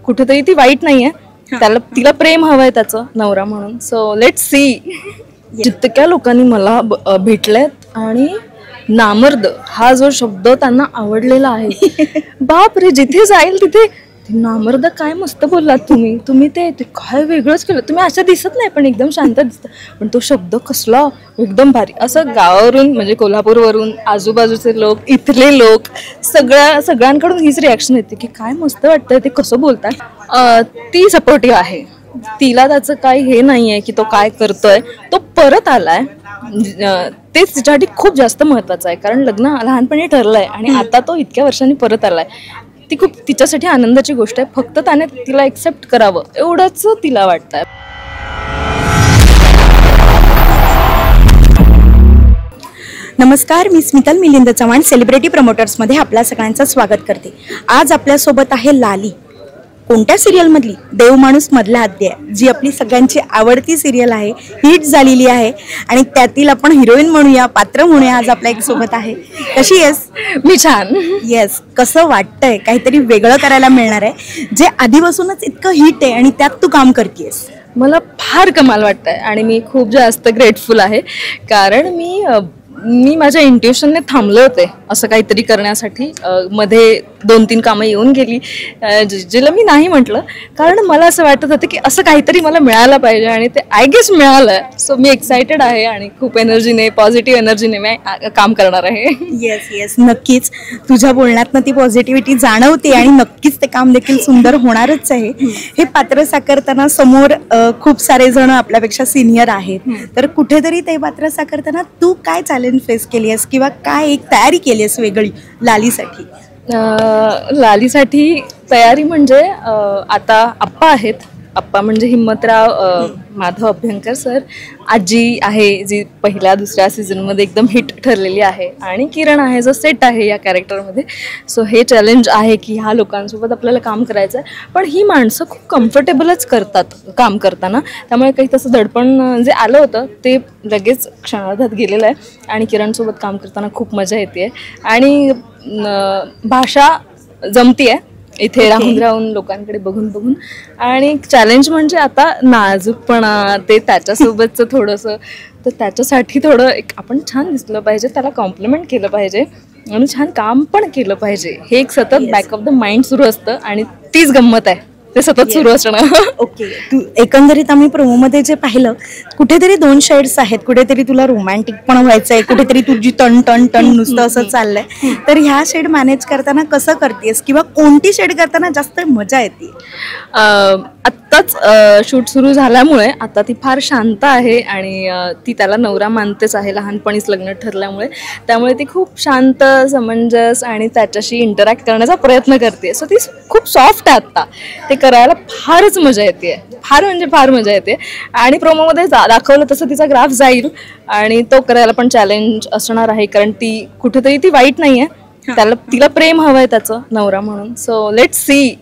कुठेतरी ती वाईट नाहीये, त्याला तिला प्रेम हवंय त्याचं नवरा म्हणून. So let's see. जितक्या लोकांनी मला भेटलेत आणि नामर्द हा जो शब्द त्यांना आवडलेला आहे, बाप रे, जिथे जाईल तिथे नामर्द काय मस्त बोललात तुम्ही ते काय वेगळंच केलं तुम्ही. अशा दिसत नाही पण एकदम शांत दिसत, पण तो शब्द कसला एकदम भारी. असं गावावरून म्हणजे कोल्हापूरवरून आजूबाजूचे लोक, इथले लोक, सगळ्यांकडून हीच रिॲक्शन येते की काय मस्त वाटतंय ते कसं बोलतात. ती सपोर्टिव्ह आहे, तिला त्याचं काही हे नाहीये की तो काय करतोय, तो परत आलाय. तेच तिच्यासाठी खूप जास्त महत्वाचं आहे, कारण लग्न लहानपणी ठरलंय आणि आता तो इतक्या वर्षांनी परत आलाय. ती खूप तिच्यासाठी आनंदाची गोष्ट आहे. फक्त त्याने तिला एक्सेप्ट करावं एवढंच तिला वाटतंय. नमस्कार, मी स्मितल मिलिंद चव्हाण सेलिब्रिटी प्रमोटर्समध्ये आपल्या सगळ्यांचं स्वागत करते. आज आपल्यासोबत आहे लाली. कोणत्या सिरियलमधली? देव माणूस मधला अध्याय, जी आपली सगळ्यांची आवडती सिरियल आहे, हिट झालेली आहे आणि त्यातील आपण हिरोईन म्हणूया, पात्र म्हणूया. आज आपल्या एक सोबत आहे. कशी आहेस? मी छान. येस. कसं वाटतंय? काहीतरी वेगळं करायला मिळणार आहे, जे आधीपासूनच इतकं हिट आहे आणि त्यात तू काम करतेस. मला फार कमाल वाटतंय आणि मी खूप जास्त ग्रेटफुल आहे, कारण मी माझ्या इंट्युशनने थांबले होते असं काहीतरी करण्यासाठी. मध्ये 2-3 कामं येऊन गेली जिला मी नाही म्हटलं, कारण मला असं वाटत होतं की असं काहीतरी मला मिळालं पाहिजे आणि ते आय गेस मिळालं. सो मी एक्सायटेड आहे आणि खूप एनर्जीने, पॉझिटिव्ह एनर्जीने मी काम करणार आहे. येस, नक्कीच. तुझ्या बोलण्यातनं ती पॉझिटिव्हिटी जाणवते आणि नक्कीच ते काम देखील सुंदर होणारच आहे. हे पात्र साकारताना समोर खूप सारे जण आपल्यापेक्षा सिनियर आहेत, तर कुठेतरी ते पात्र साकारताना तू काय चॅलेंज फेस केली आहेस किंवा काय एक तयारी केली आहेस वेगळी लालीसाठी? लालीसाठी तयारी म्हणजे आता आप्पा आहेत. आप्पा म्हणजे हिम्मतराव माधव अभ्यंकर सर. आजी आहे जी पहिल्या दुसऱ्या सीझनमध्ये एकदम हिट ठरलेली आहे, आणि किरण आहे जो सेट आहे या कॅरेक्टरमध्ये. सो हे चॅलेंज आहे की ह्या लोकांसोबत आपल्याला काम करायचं आहे, पण ही माणसं खूप कम्फर्टेबलच करतात काम करताना, त्यामुळे काही तसं दडपण जे आलं होतं ते लगेच क्षणार्धात गेलेलं आहे. आणि किरणसोबत काम करताना खूप मजा येते आणि भाषा जमती आहे इथे राहून लोकांकडे बघून. आणि चॅलेंज म्हणजे आता नाजूकपणा, ते त्याच्यासोबतचं थोडंसं, तर त्याच्यासाठी थोडं एक आपण छान दिसलं पाहिजे, त्याला कॉम्प्लिमेंट केलं पाहिजे आणि छान काम पण केलं पाहिजे. हे एक सतत बॅक ऑफ द माइंड सुरू असतं आणि तीच गंमत आहे, ते सतत सुरू असणं. ओके. तू एकंदरीत आम्ही प्रोमोमध्ये जे पाहिलं, कुठेतरी 2 शेड्स आहेत. कुठेतरी तुला रोमॅन्टिक पण व्हायचंय, कुठेतरी तुझी टन नुसतं असं चाललंय. तर ह्या शेड मॅनेज करताना कसं करतेस किंवा कोणती शेड करताना जास्त मजा येते? आत्ताच शूट सुरू झाल्यामुळे आता ती फार शांत आहे आणि ती त्याला नवरा मानतेच आहे, लहानपणीच लग्न ठरल्यामुळे. त्यामुळे ती खूप शांत, समंजस आणि त्याच्याशी इंटरॅक्ट करण्याचा प्रयत्न करते. सो ती खूप सॉफ्ट आहे आत्ता. ते करायला फारच मजा येते, फार म्हणजे फार मजा येते. आणि प्रोमोमध्ये दाखवलं तसं तिचा ग्राफ जाईल आणि तो करायला पण चॅलेंज असणार आहे, कारण ती कुठेतरी ती वाईट नाहीये, तिला प्रेम हवंय त्याचं नवरा म्हणून. So let's see.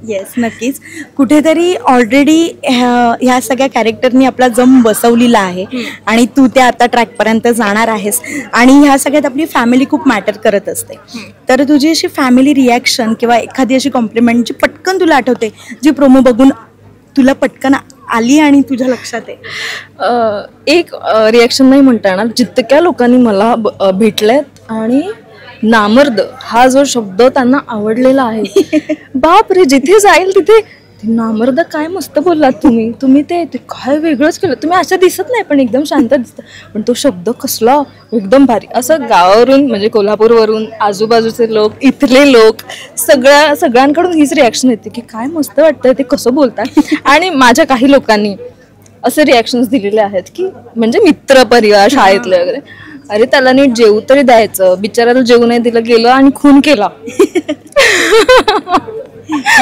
येस, नक्कीच. कुठेतरी ऑलरेडी ह्या सगळ्या कॅरेक्टरनी आपला जम बसवलेला आहे आणि तू त्या आता ट्रॅकपर्यंत जाणार आहेस आणि ह्या सगळ्यात आपली फॅमिली खूप मॅटर करत असते. तर तुझी अशी फॅमिली रिॲक्शन किंवा एखादी अशी कॉम्प्लिमेंट जी पटकन तुला आठवते, जी प्रोमो बघून तुला पटकन आली आणि तुझ्या लक्षात आहे? एक रिॲक्शन नाही म्हणता येणार. जितक्या लोकांनी मला भेटलेत आणि नामर्द हा जो शब्द त्यांना आवडलेला आहे, बाप रे, जिथे जाईल तिथे नामर्द काय मस्त बोललात तुम्ही ते काय वेगळंच केलं तुम्ही. अशा दिसत नाही पण एकदम शांत दिसत, पण तो शब्द कसला एकदम भारी. असं गावावरून म्हणजे कोल्हापूरवरून आजूबाजूचे लोक, इथले लोक, सगळ्यांकडून हीच रिॲक्शन येते की काय मस्त वाटतंय ते कसं बोलतात. आणि माझ्या काही लोकांनी असे रिॲक्शन्स दिलेले आहेत की म्हणजे मित्र परिवार, शाळेतले वगैरे, अरे त्याला नीट जेवू तरी द्यायचं, बिचाराला जेवू नाही दिलं, गेलं आणि खून केला.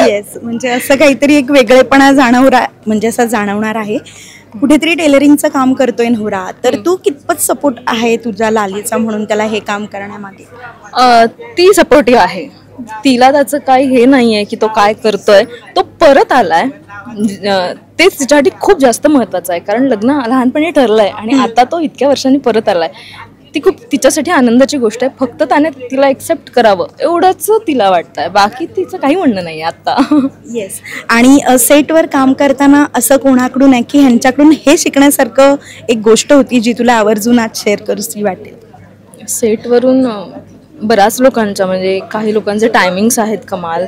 येस, म्हणजे असं काहीतरी एक वेगळेपणा म्हणजे असं जाणवणार आहे. कुठेतरी टेलरिंगचं काम करतोय नवरा, तर तू कितपत सपोर्ट आहे तुझ्या लालीचा म्हणून त्याला हे काम करण्यामागे? ती सपोर्टिव्ह आहे, तिला त्याचं काही हे नाहीये की तो काय करतोय, तो परत आलाय. तेच तिच्यासाठी खूप जास्त महत्वाचं आहे, कारण लग्न लहानपणी ठरलंय आणि आता तो इतक्या वर्षांनी परत आलाय. ती खूप तिच्यासाठी आनंदाची गोष्ट आहे. फक्त त्याने तिला एक्सेप्ट करावं एवढंच तिला वाटतंय, बाकी तिचं काही म्हणणं नाही आता. येस. आणि सेटवर काम करताना असं कोणाकडून आहे की ह्यांच्याकडून हे शिकण्यासारखं एक गोष्ट होती जी तुला आवर्जून आज शेअर करूशी वाटेल? सेटवरून बऱ्याच लोकांच्या, म्हणजे काही लोकांचे टायमिंग्स आहेत कमाल.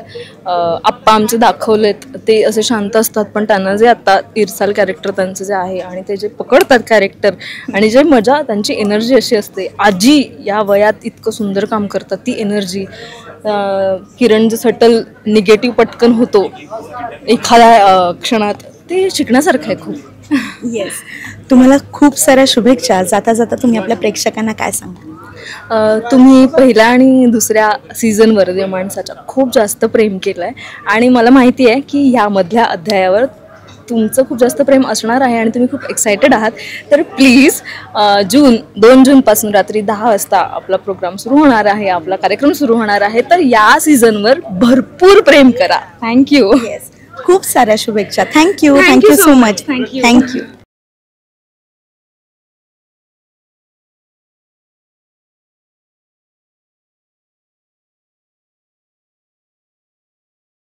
आप्पा आमचे दाखवलेत ते असे शांत असतात, पण त्यांना जे आता इरसाल कॅरेक्टर त्यांचं जे आहे आणि ते जे पकडतात कॅरेक्टर आणि जे मजा, त्यांची एनर्जी अशी असते. आजी या वयात इतकं सुंदर काम करतात, ती एनर्जी. किरण जे सटल निगेटिव्ह पटकन होतो एखाद्या क्षणात, ते शिकण्यासारखं आहे खूप. येस. तुम्हाला खूप साऱ्या शुभेच्छा. जाता जाता तुम्ही आपल्या प्रेक्षकांना काय सांगा? तुम्ही पहिल्या आणि दुसऱ्या सीझनवर या माणसाच्या खूप जास्त प्रेम केलं आहे आणि मला माहिती आहे की ह्यामधल्या अध्यायावर तुमचं खूप जास्त प्रेम असणार आहे आणि तुम्ही खूप एक्सायटेड आहात. तर प्लीज 2 जूनपासून रात्री 10 वाजता आपला प्रोग्राम सुरू होणार आहे, आपला कार्यक्रम सुरू होणार आहे. तर या सीझनवर भरपूर प्रेम करा. थँक्यू. येस. खूप साऱ्या शुभेच्छा. Thank you. Thank you so much. Thank you.